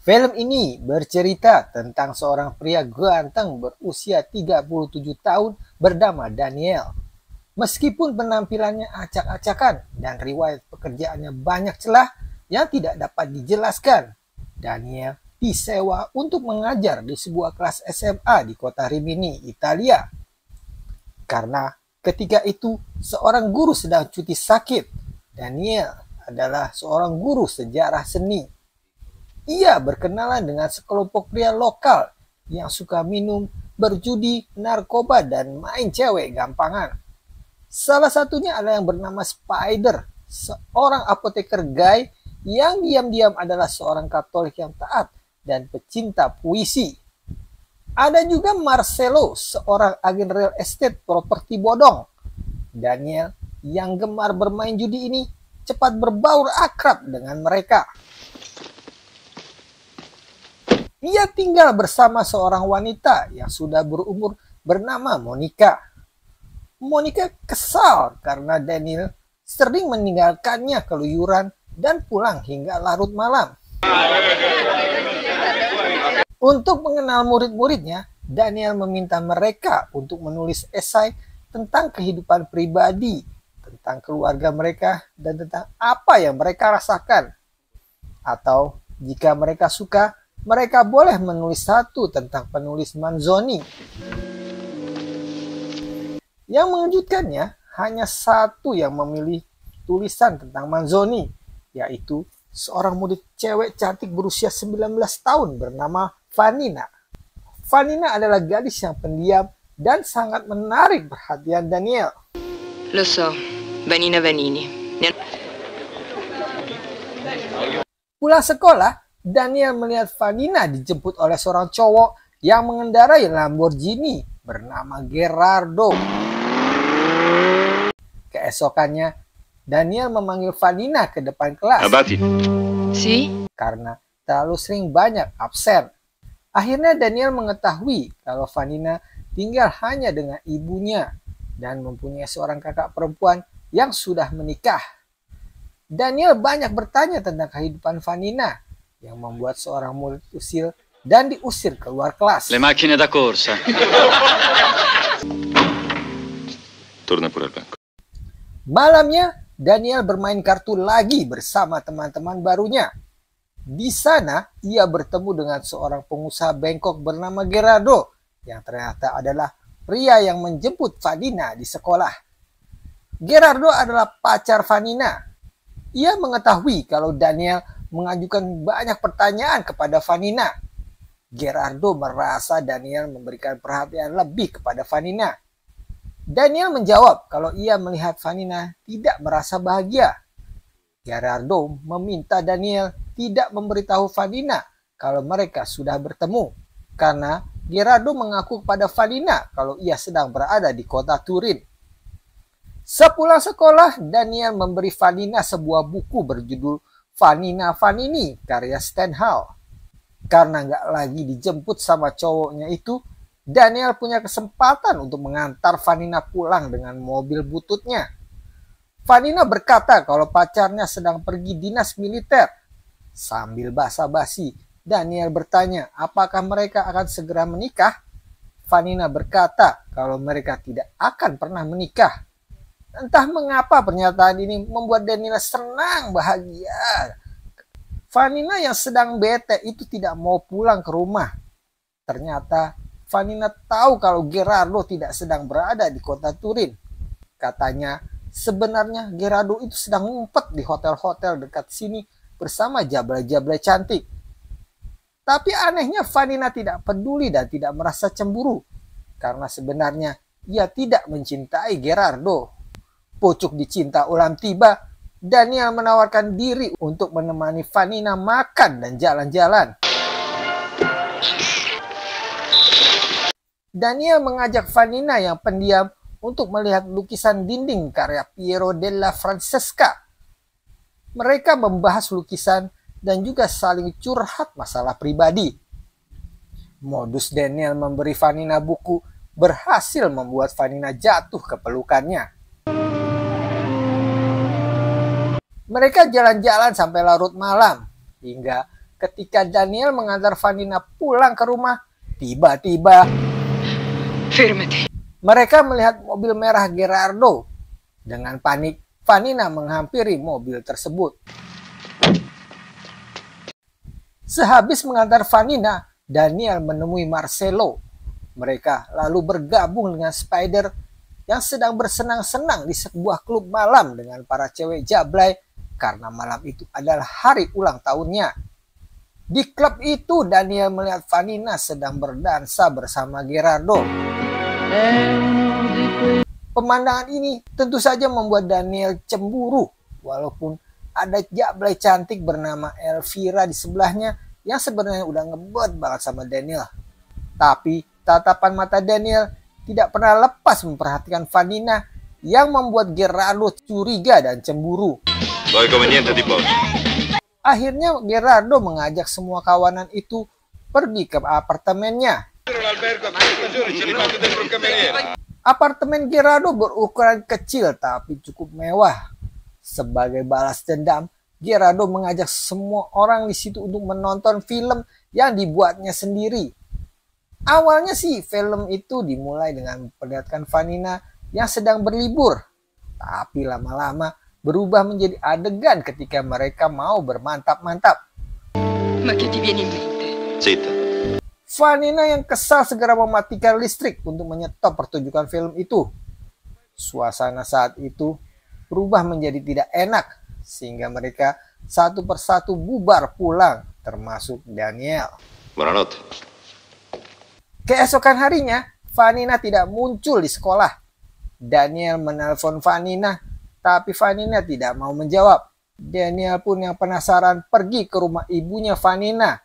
Film ini bercerita tentang seorang pria ganteng berusia 37 tahun bernama Daniel. Meskipun penampilannya acak-acakan dan riwayat pekerjaannya banyak celah yang tidak dapat dijelaskan, Daniel disewa untuk mengajar di sebuah kelas SMA di kota Rimini, Italia. Karena ketika itu seorang guru sedang cuti sakit. Daniel adalah seorang guru sejarah seni. Ia berkenalan dengan sekelompok pria lokal yang suka minum, berjudi, narkoba, dan main cewek gampangan. Salah satunya adalah yang bernama Spider, seorang apoteker gay yang diam-diam adalah seorang Katolik yang taat dan pecinta puisi. Ada juga Marcelo, seorang agen real estate properti bodong. Daniel yang gemar bermain judi ini cepat berbaur akrab dengan mereka. Ia tinggal bersama seorang wanita yang sudah berumur bernama Monica. Monica kesal karena Daniel sering meninggalkannya keluyuran dan pulang hingga larut malam. Untuk mengenal murid-muridnya, Daniel meminta mereka untuk menulis esai tentang kehidupan pribadi, tentang keluarga mereka, dan tentang apa yang mereka rasakan. Atau jika mereka suka, mereka boleh menulis satu tentang penulis Manzoni. Yang mengejutkannya, hanya satu yang memilih tulisan tentang Manzoni, yaitu seorang murid cewek cantik berusia 19 tahun bernama Vanina. Vanina adalah gadis yang pendiam dan sangat menarik perhatian Daniel. Lo so, Vanina Vanini. Pulang sekolah, Daniel melihat Vanina dijemput oleh seorang cowok yang mengendarai Lamborghini bernama Gerardo. Keesokannya, Daniel memanggil Vanina ke depan kelas. Abati. Si? Karena terlalu sering banyak absen. Akhirnya Daniel mengetahui kalau Vanina tinggal hanya dengan ibunya dan mempunyai seorang kakak perempuan yang sudah menikah. Daniel banyak bertanya tentang kehidupan Vanina yang membuat seorang murid usil dan diusir keluar kelas. Le macchine da corsa. Torna pure al banco. Malamnya, Daniel bermain kartu lagi bersama teman-teman barunya. Di sana, ia bertemu dengan seorang pengusaha bengkok bernama Gerardo, yang ternyata adalah pria yang menjemput Vanina di sekolah. Gerardo adalah pacar Vanina. Ia mengetahui kalau Daniel mengajukan banyak pertanyaan kepada Vanina. Gerardo merasa Daniel memberikan perhatian lebih kepada Vanina. Daniel menjawab kalau ia melihat Vanina tidak merasa bahagia. Gerardo meminta Daniel tidak memberitahu Vanina kalau mereka sudah bertemu, karena Gerardo mengaku kepada Vanina kalau ia sedang berada di kota Turin. Sepulang sekolah, Daniel memberi Vanina sebuah buku berjudul Vanina Vanini karya Stendhal. Karena nggak lagi dijemput sama cowoknya itu, Daniel punya kesempatan untuk mengantar Vanina pulang dengan mobil bututnya. Vanina berkata kalau pacarnya sedang pergi dinas militer. Sambil basa-basi, Daniel bertanya apakah mereka akan segera menikah. Vanina berkata kalau mereka tidak akan pernah menikah. Entah mengapa pernyataan ini membuat Daniel senang bahagia. Vanina yang sedang bete itu tidak mau pulang ke rumah. Ternyata Vanina tahu kalau Gerardo tidak sedang berada di kota Turin. Katanya sebenarnya Gerardo itu sedang ngumpet di hotel-hotel dekat sini bersama jablay-jablay cantik. Tapi anehnya Vanina tidak peduli dan tidak merasa cemburu. Karena sebenarnya ia tidak mencintai Gerardo. Pucuk dicinta ulam tiba, Daniel menawarkan diri untuk menemani Vanina makan dan jalan-jalan. Daniel mengajak Vanina yang pendiam untuk melihat lukisan dinding karya Piero della Francesca. Mereka membahas lukisan dan juga saling curhat masalah pribadi. Modus Daniel memberi Vanina buku berhasil membuat Vanina jatuh ke pelukannya. Mereka jalan-jalan sampai larut malam, hingga Ketika Daniel mengantar Vanina pulang ke rumah, tiba-tiba Fermati. mereka melihat mobil merah Gerardo. Dengan panik, Vanina menghampiri mobil tersebut. Sehabis mengantar Vanina, Daniel menemui Marcelo. Mereka lalu bergabung dengan Spider yang sedang bersenang-senang di sebuah klub malam dengan para cewek jablay karena malam itu adalah hari ulang tahunnya. Di klub itu, Daniel melihat Vanina sedang berdansa bersama Gerardo. Pemandangan ini tentu saja membuat Daniel cemburu, walaupun ada jablay cantik bernama Elvira di sebelahnya yang sebenarnya udah ngebet banget sama Daniel. Tapi tatapan mata Daniel tidak pernah lepas memperhatikan Vanina yang membuat Gerardo curiga dan cemburu. Akhirnya Gerardo mengajak semua kawanan itu pergi ke apartemennya. Apartemen Gerardo berukuran kecil tapi cukup mewah. Sebagai balas dendam, Gerardo mengajak semua orang di situ untuk menonton film yang dibuatnya sendiri. Awalnya sih film itu dimulai dengan memperlihatkan Vanina yang sedang berlibur. Tapi lama-lama berubah menjadi adegan ketika mereka mau bermantap-mantap. Ma che ti viene in mente? Zitta. Vanina yang kesal segera mematikan listrik untuk menyetop pertunjukan film itu. Suasana saat itu berubah menjadi tidak enak sehingga mereka satu persatu bubar pulang, termasuk Daniel. Buonanotte. Keesokan harinya, Vanina tidak muncul di sekolah. Daniel menelpon Vanina, tapi Vanina tidak mau menjawab. Daniel pun yang penasaran pergi ke rumah ibunya Vanina,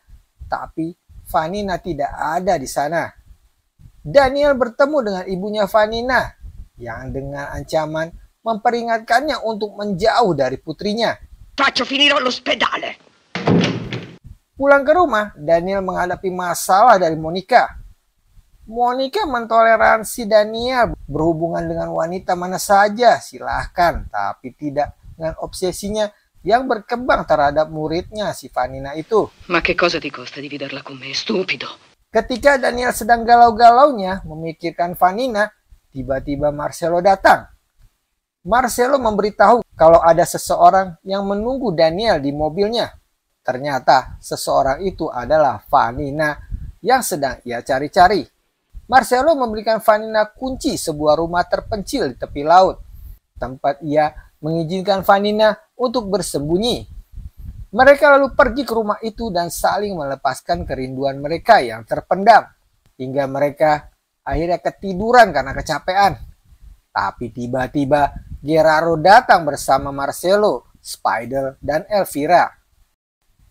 tapi Vanina tidak ada di sana. Daniel bertemu dengan ibunya Vanina yang dengan ancaman memperingatkannya untuk menjauh dari putrinya. Faccio finire all'ospedale. Pulang ke rumah, Daniel menghadapi masalah dari Monica. Monica mentoleransi Daniel berhubungan dengan wanita mana saja, silahkan, tapi tidak dengan obsesinya yang berkembang terhadap muridnya si Vanina itu. Ma che cosa ti costa di vederla con me, stupido? Ketika Daniel sedang galau-galaunya memikirkan Vanina, tiba-tiba Marcelo datang. Marcelo memberitahu kalau ada seseorang yang menunggu Daniel di mobilnya. Ternyata seseorang itu adalah Vanina yang sedang ia cari-cari. Marcelo memberikan Vanina kunci sebuah rumah terpencil di tepi laut, tempat ia mengizinkan Vanina untuk bersembunyi. Mereka lalu pergi ke rumah itu dan saling melepaskan kerinduan mereka yang terpendam, hingga mereka akhirnya ketiduran karena kecapean. Tapi tiba-tiba Gerardo datang bersama Marcelo, Spider, dan Elvira.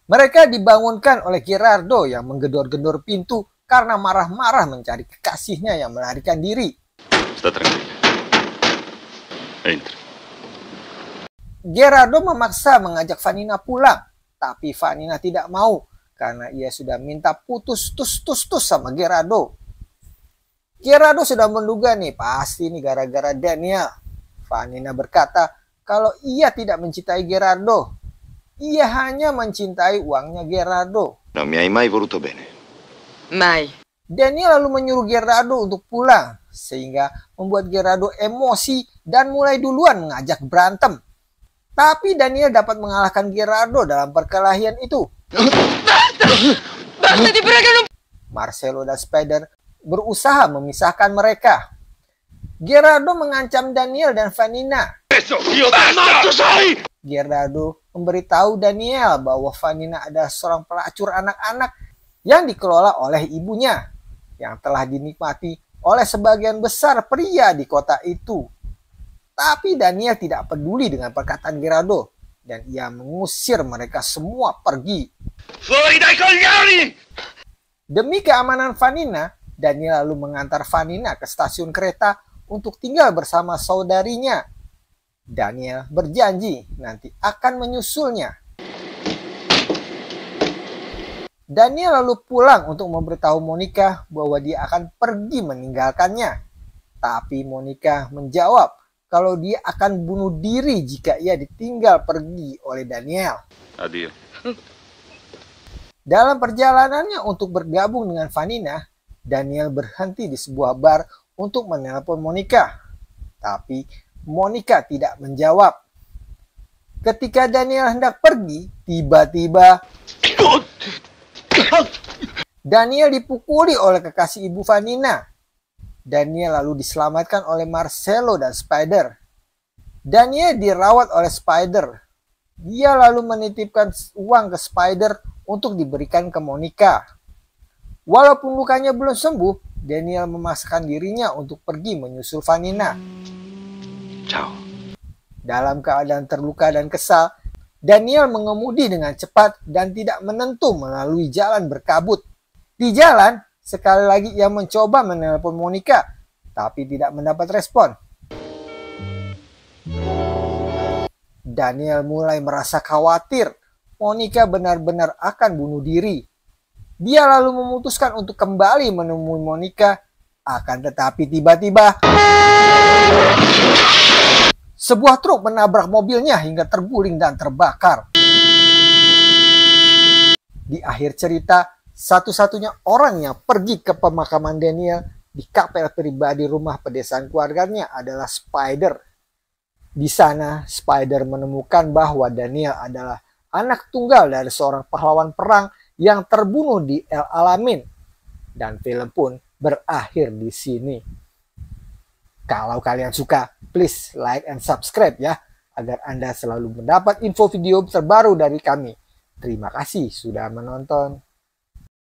Mereka dibangunkan oleh Gerardo yang menggedor-gedor pintu karena marah-marah mencari kekasihnya yang melarikan diri. Sta tranquilla. Entri. Gerardo memaksa mengajak Vanina pulang, tapi Vanina tidak mau karena ia sudah minta putus sama Gerardo. Gerardo sudah menduga nih, pasti nih gara-gara Daniel. Vanina berkata kalau ia tidak mencintai Gerardo. Ia hanya mencintai uangnya Gerardo. Non mi hai mai voluto bene. Mai. Daniel lalu menyuruh Gerardo untuk pulang, sehingga membuat Gerardo emosi dan mulai duluan mengajak berantem. Tapi Daniel dapat mengalahkan Gerardo dalam perkelahian itu. Basta, ti prego, Marcelo dan Spider berusaha memisahkan mereka. Gerardo mengancam Daniel dan Vanina. Gerardo memberitahu Daniel bahwa Vanina adalah seorang pelacur anak-anak yang dikelola oleh ibunya, yang telah dinikmati oleh sebagian besar pria di kota itu. Tapi Daniel tidak peduli dengan perkataan Gerardo, dan ia mengusir mereka semua pergi. Fuori dai coglioni! Demi keamanan Vanina, Daniel lalu mengantar Vanina ke stasiun kereta untuk tinggal bersama saudarinya. Daniel berjanji nanti akan menyusulnya. Daniel lalu pulang untuk memberitahu Monica bahwa dia akan pergi meninggalkannya. Tapi Monica menjawab kalau dia akan bunuh diri jika ia ditinggal pergi oleh Daniel. Addio. Dalam perjalanannya untuk bergabung dengan Vanina, Daniel berhenti di sebuah bar untuk menelpon Monica. Tapi Monica tidak menjawab. Ketika Daniel hendak pergi, tiba-tiba Daniel dipukuli oleh kekasih ibu Vanina. Daniel lalu diselamatkan oleh Marcelo dan Spider. Daniel dirawat oleh Spider. Dia lalu menitipkan uang ke Spider untuk diberikan ke Monica. Walaupun lukanya belum sembuh, Daniel memaksakan dirinya untuk pergi menyusul Vanina. Ciao. Dalam keadaan terluka dan kesal, Daniel mengemudi dengan cepat dan tidak menentu melalui jalan berkabut. Di jalan, sekali lagi ia mencoba menelpon Monica, tapi tidak mendapat respon. Daniel mulai merasa khawatir Monica benar-benar akan bunuh diri. Dia lalu memutuskan untuk kembali menemui Monica, akan tetapi tiba-tiba sebuah truk menabrak mobilnya hingga terguling dan terbakar. Di akhir cerita, satu-satunya orang yang pergi ke pemakaman Daniel di kapel pribadi rumah pedesaan keluarganya adalah Spider. Di sana, Spider menemukan bahwa Daniel adalah anak tunggal dari seorang pahlawan perang yang terbunuh di El Alamein. Dan film pun berakhir di sini. Kalau kalian suka, please like and subscribe ya, agar Anda selalu mendapat info video terbaru dari kami. Terima kasih sudah menonton.